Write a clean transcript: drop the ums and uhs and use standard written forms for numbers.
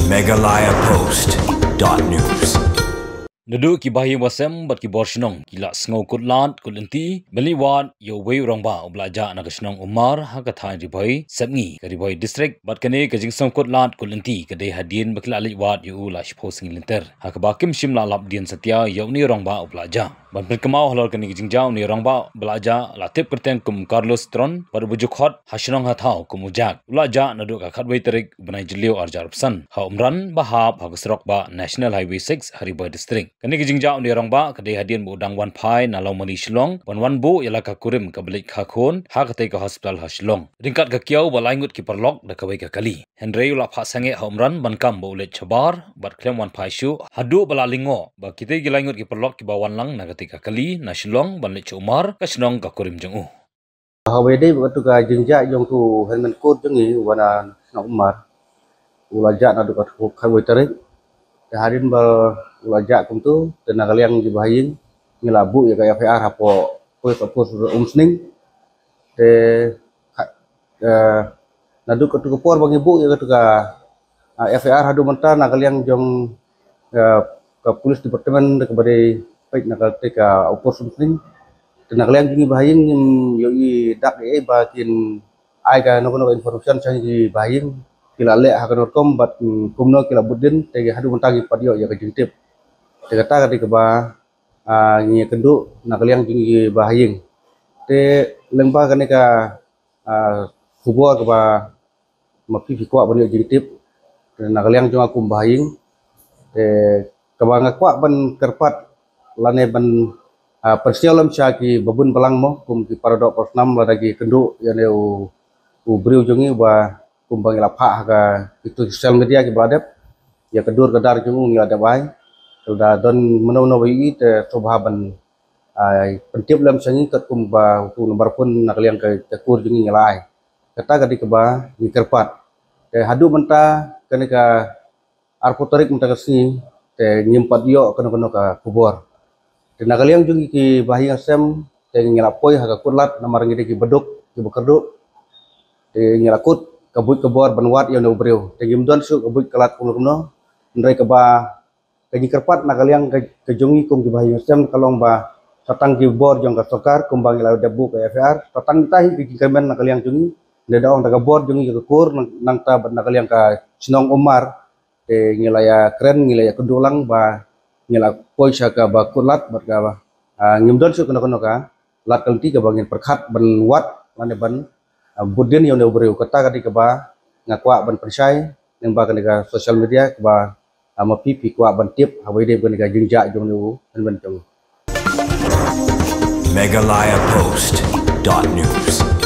megalayapost.news. Nadu ki bahi wasem bat ki borshnong kila sngo kutlant kulanti beliwat yo wei rongba oblaja na kashnong umar ha ka thai ribai sabngi ka ribai district bat kane ka jingsong kutlant kulanti ka de hadin bakla liwat yo la shposing linter ha ka bakim shimla lap dian satya yo ni rongba oblaja ban perkemau halor kani jingjau ni rongba oblaja la tip perteng kum Carlos Tron par bujukhot hashnong ha thau kum ujak oblaja nadu ka khatwei tarik banai jilio arjarpsan ha umran bahab ha kasrok ba National Highway 6 haribai district kani kijingjau ni rongba kadai hadian bu dang wan phai na lomani Shillong wan bu yala ka kurim ka balik kha khon ha ka tai ka hospital ha Shillong ringkat ka kiau balaingut ki perlok da ka wei ka kali henry la pha sange homran ban kam bu le chabar bat klem wan phai shu hadu balalingo ba kitai gilaingut ki perlok ki bawan lang na ka tai ka kali na Shillong ban le chumar ka Shillong ka kurim jong Hawe dai waktu ka jengja jong tu helmen kot jengi wana na umar ulaja na duka khawai tarik harin ba ulaja kum tu tenaga liang di bahin ngilabu ya kaya FR hapo pos umsning te na duka tu por bagi bu ya tu ka FR hadu menta naga liang jong ka polis departemen ke badai pait naga te ka pos umsning tenaga liang jengi bahin yo i dak e bakin ai ka no information sang di bahin kila le hakan kom bat kumno kila budin tege hadu mentagi padio ya ka jingtip tege ta ka ba ngi kendu nakaliang jingi bahaying te lengba kane ka kubur ka ba mapi fikwa banyo jingtip nakaliang jong akum bahaying te ka ba ngakwa ban kerpat lane ban persialam syaki babun balang mo kum ki paradok persnam lagi kendu ya ne u briu jongi ba kumbang lapha ka itu sosial media ki bradep ya kedur kedar jung ya ada bai sudah don menono wi te sobhaban ai pentip lam sangi kat kumba tu nomor pun nakaliang ke tekur jung ngelai kata gadi ke ba ni kerpat te hadu menta kene ka arpotorik menta kasni te nyimpat yo kono ka kubur te nakaliang jung ki bahi asem te ngelapoi ha ka kulat namar ngide ki beduk ki bekerduk te ngelakut kabut kebor benwat yang ubreu tegim don su kabut kelat kumno ndai keba kaji kerpat nakaliang kejongi kum ki bahi sem kalong ba tatang ki bor jong ka sokar kumbang ila debu ka FR tatang tahi ki kemen nakaliang jungi ndedaong daga bor jungi ka kur nang ta nakaliang ka Sinong Umar te ngilaya keren ngilaya kedulang ba ngila poisa ka ba kulat berka ngimdon su kono ka lat kalti ka bangin perkhat benwat lane ban budin yang ubreu kata kadi keba ngakwa ban persai yang ba ka social media keba mapi kwa ban tip hawe de ban ka jingja jong nu ban jong megalayapost.news.